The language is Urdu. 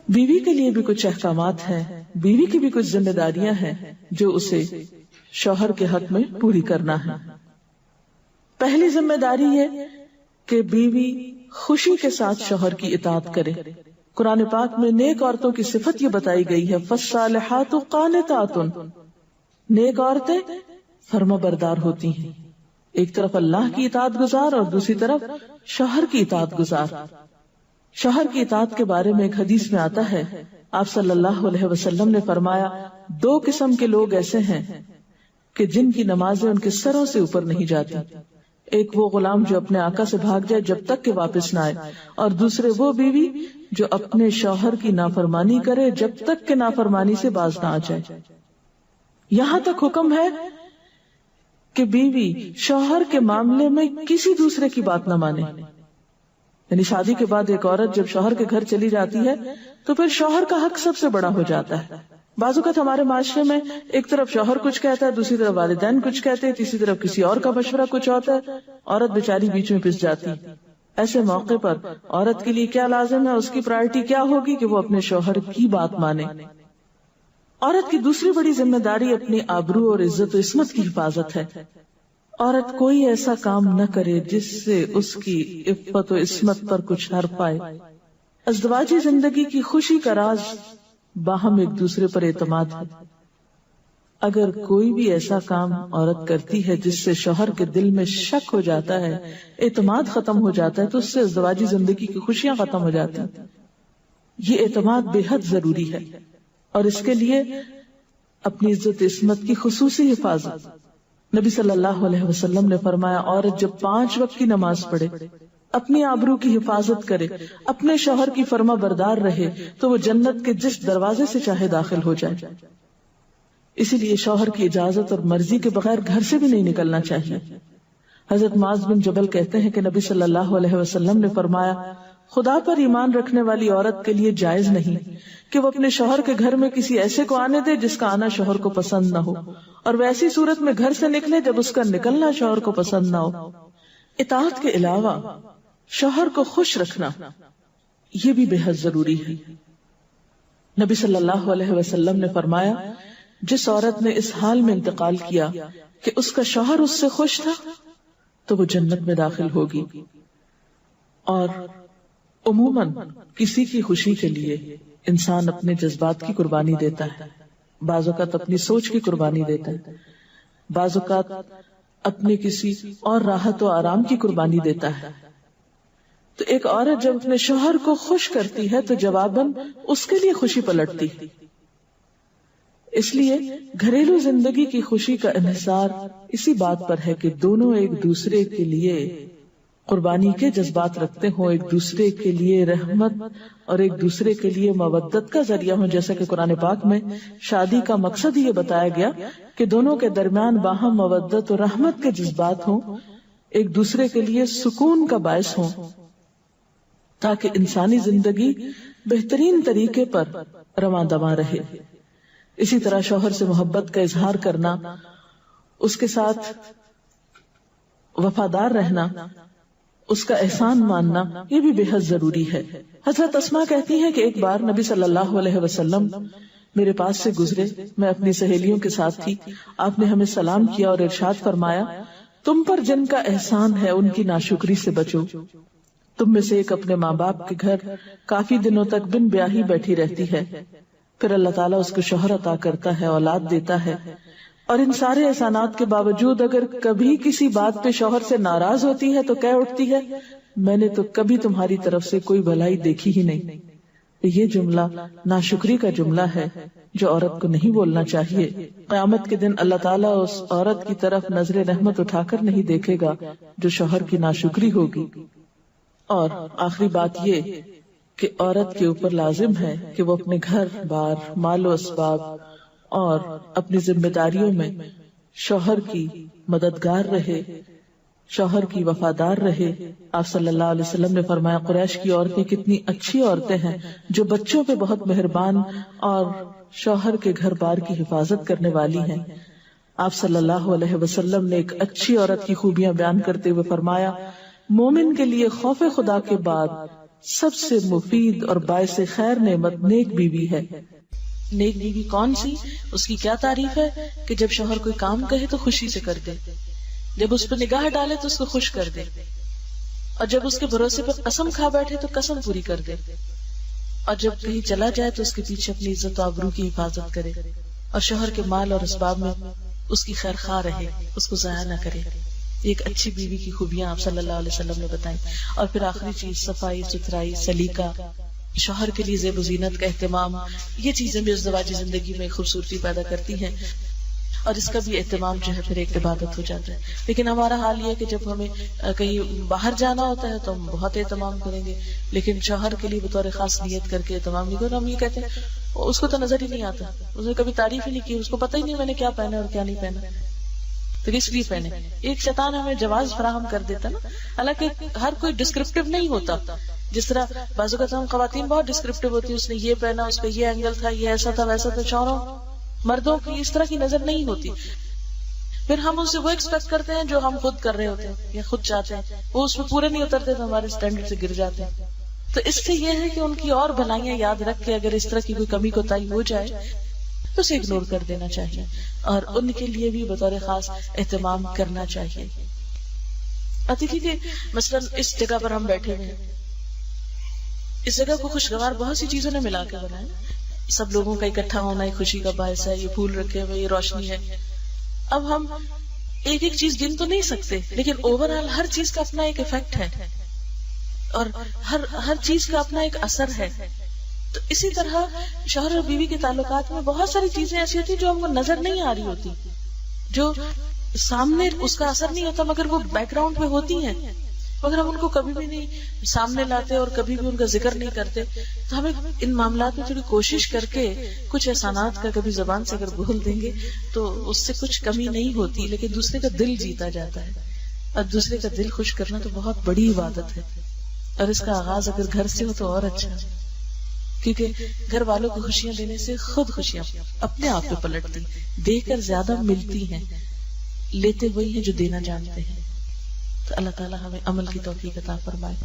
بیوی کے لیے بھی کچھ احکامات ہیں، بیوی کی بھی کچھ ذمہ داریاں ہیں جو اسے شوہر کے حق میں پوری کرنا ہے۔ پہلی ذمہ داری یہ کہ بیوی خوشی کے ساتھ شوہر کی اطاعت کرے۔ قرآن پاک میں نیک عورتوں کی صفت یہ بتائی گئی ہے، فالصالحات قانتات، نیک عورتیں فرما بردار ہوتی ہیں، ایک طرف اللہ کی اطاعت گزار اور دوسری طرف شوہر کی اطاعت گزار۔ شوہر کی اطاعت کے بارے میں ایک حدیث میں آتا ہے، آپ صلی اللہ علیہ وسلم نے فرمایا، دو قسم کے لوگ ایسے ہیں کہ جن کی نمازیں ان کے سروں سے اوپر نہیں جاتی، ایک وہ غلام جو اپنے آقا سے بھاگ جائے جب تک کہ واپس نہ آئے، اور دوسرے وہ بیوی جو اپنے شوہر کی نافرمانی کرے جب تک کہ نافرمانی سے باز نہ آ جائے۔ یہاں تک حکم ہے کہ بیوی شوہر کے معاملے میں کسی دوسرے کی بات نہ مانے، یعنی شادی کے بعد ایک عورت جب شوہر کے گھر چلی جاتی ہے تو پھر شوہر کا حق سب سے بڑا ہو جاتا ہے۔ بعض اوقات ہمارے معاشرے میں ایک طرف شوہر کچھ کہتا ہے، دوسری طرف والدین کچھ کہتے ہیں، تیسری طرف کسی اور کا مشورہ کچھ ہوتا ہے، عورت بیچاری بیچ میں پس جاتی۔ ایسے موقع پر عورت کے لیے کیا لازم ہے، اس کی پرائرٹی کیا ہوگی کہ وہ اپنے شوہر کی بات مانے۔ عورت کی دوسری بڑی ذمہ داری اپنی آبرو اور عزت و عصمت کی حفاظت ہے۔ عورت کوئی ایسا کام نہ کرے جس سے اس کی عفت و عصمت پر کچھ حرف آئے۔ ازدواجی زندگی کی خوشی کا راز باہم ایک دوسرے پر اعتماد ہے۔ اگر کوئی بھی ایسا کام عورت کرتی ہے جس سے شوہر کے دل میں شک ہو جاتا ہے، اعتماد ختم ہو جاتا ہے، تو اس سے ازدواجی زندگی کی خوشیاں ختم ہو جاتی ہیں۔ یہ اعتماد بے حد ضروری ہے، اور اس کے لیے اپنی عزت عصمت کی خصوصی حفاظت۔ نبی صلی اللہ علیہ وسلم نے فرمایا، عورت جب 5 وقت کی نماز پڑھے، اپنی آبرو کی حفاظت کرے، اپنے شوہر کی فرما بردار رہے، تو وہ جنت کے جس دروازے سے چاہے داخل ہو جائے۔ اسی لیے شوہر کی اجازت اور مرضی کے بغیر گھر سے بھی نہیں نکلنا چاہیے۔ حضرت معاذ بن جبل کہتے ہیں کہ نبی صلی اللہ علیہ وسلم نے فرمایا، خدا پر ایمان رکھنے والی عورت کے لیے جائز نہیں کہ وہ اپنے شوہر کے گھر میں کسی ایسے کو آنے دے جس کا آنا شوہر کو پسند نہ ہو، اور وہ ایسی صورت میں گھر سے نکلے جب اس کا نکلنا شوہر کو پسند نہ ہو۔ اطاعت کے علاوہ شوہر کو خوش رکھنا یہ بھی بے حد ضروری ہے۔ نبی صلی اللہ علیہ وسلم نے فرمایا، جس عورت نے اس حال میں انتقال کیا کہ اس کا شوہر اس سے خوش تھا تو وہ جنت میں داخل ہوگی۔ اور عموماً کسی کی خوشی کے لیے انسان اپنے جذبات کی قربانی دیتا ہے، بعض اوقات اپنی سوچ کی قربانی دیتا ہے، بعض اوقات اپنی کسی اور راحت و آرام کی قربانی دیتا ہے۔ تو ایک عورت جب اپنے شوہر کو خوش کرتی ہے تو جواباً اس کے لیے خوشی پلٹتی۔ اس لیے گھریلو زندگی کی خوشی کا انحصار اسی بات پر ہے کہ دونوں ایک دوسرے کے لیے قربانی کے جذبات رکھتے ہوں، ایک دوسرے کے لیے رحمت اور ایک دوسرے کے لیے مودت کا ذریعہ ہوں، جیسا کہ قرآن پاک میں شادی کا مقصد یہ بتایا گیا کہ دونوں کے درمیان باہم مودت اور رحمت کے جذبات ہوں، ایک دوسرے کے لیے سکون کا باعث ہوں، تاکہ انسانی زندگی بہترین طریقے پر رواں دواں رہے۔ اسی طرح شوہر سے محبت کا اظہار کرنا، اس کے ساتھ وفادار رہنا، اس کا احسان ماننا، یہ بھی بے حد ضروری ہے۔ حضرت اسماء کہتی ہیں کہ ایک بار نبی صلی اللہ علیہ وسلم میرے پاس سے گزرے، میں اپنی سہیلیوں کے ساتھ تھی، آپ نے ہمیں سلام کیا اور ارشاد فرمایا، تم پر جن کا احسان ہے ان کی ناشکری سے بچو۔ تم میں سے ایک اپنے ماں باپ کے گھر کافی دنوں تک بن بیاہی بیٹھی رہتی ہے، پھر اللہ تعالیٰ اس کو شوہر عطا کرتا ہے، اولاد دیتا ہے، اور ان سارے احسانات کے باوجود اگر کبھی کسی بات پہ شوہر سے ناراض ہوتی ہے تو کہہ اٹھتی ہے، میں نے تو کبھی تمہاری طرف سے کوئی بھلائی دیکھی ہی نہیں۔ یہ جملہ ناشکری کا جملہ ہے جو عورت کو نہیں بولنا چاہیے۔ قیامت کے دن اللہ تعالیٰ اس عورت کی طرف نظر رحمت اٹھا کر نہیں دیکھے گا جو شوہر کی ناشکری ہوگی۔ اور آخری بات یہ کہ عورت کے اوپر لازم ہے کہ وہ اپنے گھر بار، مال و اسباب اور اپنی ذمہ داریوں میں شوہر کی مددگار رہے، شوہر کی وفادار رہے۔ آپ صلی اللہ علیہ وسلم نے فرمایا، قریش کی عورتیں کتنی اچھی عورتیں ہیں جو بچوں پہ بہت مہربان اور شوہر کے گھر بار کی حفاظت کرنے والی ہیں۔ آپ صلی اللہ علیہ وسلم نے ایک اچھی عورت کی خوبیاں بیان کرتے ہوئے فرمایا، مومن کے لیے خوف خدا کے بعد سب سے مفید اور باعث خیر نعمت نیک بیوی ہے۔ نیک بیوی کون سی؟ اس کی کیا تعریف ہے کہ جب شوہر کوئی کام کہے تو خوشی سے کر دے، جب اس پہ نگاہ ڈالے تو اس کو خوش کر دے، اور جب اس کے بھروسے پہ قسم کھا بیٹھے تو قسم پوری کر دے، اور جب کہیں چلا جائے تو اس کے پیچھے اپنی عزت و آبرو کی حفاظت کرے، اور شوہر کے مال اور اسباب میں اس کی خیر خواہ رہے، اس کو ضائع نہ کرے۔ ایک اچھی بیوی کی خوبیاں آپ صلی اللہ علیہ وسلم نے بتائیں۔ اور پھر آخری چیز صفائی ستھرائی، سلیقہ، شوہر کے لیے زیب و زینت کا اہتمام، یہ چیزیں بھی ازدواجی زندگی میں خوبصورتی پیدا کرتی ہیں، اور اس کا بھی اہتمام جو ہے پھر ایک عبادت ہو جاتا ہے۔ لیکن ہمارا حال یہ ہے کہ جب ہمیں کہیں باہر جانا ہوتا ہے تو ہم بہت اہتمام کریں گے، لیکن شوہر کے لیے بطور خاص نیت کر کے اہتمام نہیں کریں۔ ہم یہ کہتے ہیں اس کو تو نظر ہی نہیں آتا، اس نے کبھی تعریف ہی نہیں کی، اس کو پتہ ہی نہیں میں نے کیا پہنا اور کیا نہیں پہنا، تو کس لیے پہنے؟ ایک شیطان ہمیں جواز فراہم کر دیتا نا۔ حالانکہ ہر کوئی ڈسکرپٹیو نہیں ہوتا، جس طرح بعض اوقات ہم خواتین بہت ڈسکرپٹیو ہوتی ہیں، اس نے یہ پہنا، اس کا یہ اینگل تھا، یہ ایسا تھا ویسا تھا۔ شوہروں مردوں کی اس طرح کی نظر نہیں ہوتی، پھر ہم ان سے وہ ایکسپیکٹ کرتے ہیں جو ہم خود کر رہے ہوتے ہیں یا خود چاہتے ہیں، وہ اس میں پورے نہیں اترتے تو ہمارے اسٹینڈرڈ سے گر جاتے ہیں۔ تو اس سے یہ ہے کہ ان کی اور بھلائیاں یاد رکھ کے اگر اس طرح کی کوئی کمی کوتاہی ہو جائے تو اسے اگنور کر دینا چاہیے، اور ان کے لیے بھی بطور خاص اہتمام کرنا چاہیے۔ اور دیکھیے کہ مثلاً اس جگہ پر ہم بیٹھے ہوئے ہیں، اس جگہ کو خوشگوار بہت سی چیزوں نے ملا کے بنایا، سب لوگوں کا اکٹھا ہونا ایک خوشی کا باعث ہے، یہ پھول رکھے ہوئے، یہ روشنی ہے۔ اب ہم ایک ایک چیز گن تو نہیں سکتے، لیکن اوور آل ہر چیز کا اپنا ایک ایفیکٹ ہے، اور ہر چیز کا اپنا ایک اثر ہے۔ تو اسی طرح شوہر اور بیوی کے تعلقات میں بہت ساری چیزیں ایسی ہوتی جو ہم کو نظر نہیں آ رہی ہوتی، جو سامنے اس کا اثر نہیں ہوتا مگر وہ بیک گراؤنڈ پہ ہوتی ہیں، مگر ہم ان کو کبھی بھی نہیں سامنے لاتے اور کبھی بھی ان کا ذکر نہیں کرتے۔ تو ہمیں ان معاملات میں تھوڑی کوشش کر کے کچھ احسانات کا کبھی زبان سے اگر بول دیں گے تو اس سے کچھ کمی نہیں ہوتی، لیکن دوسرے کا دل جیتا جاتا ہے، اور دوسرے کا دل خوش کرنا تو بہت بڑی عبادت ہے، اور اس کا آغاز اگر گھر سے ہو تو اور اچھا، کیونکہ گھر والوں کو خوشیاں دینے سے خود خوشیاں اپنے آپ پہ پلٹتی، دے کر زیادہ ملتی ہیں، لیتے وہی ہیں جو دینا جانتے ہیں۔ تو اللہ تعالیٰ ہمیں عمل کی توفیق عطا فرمائے۔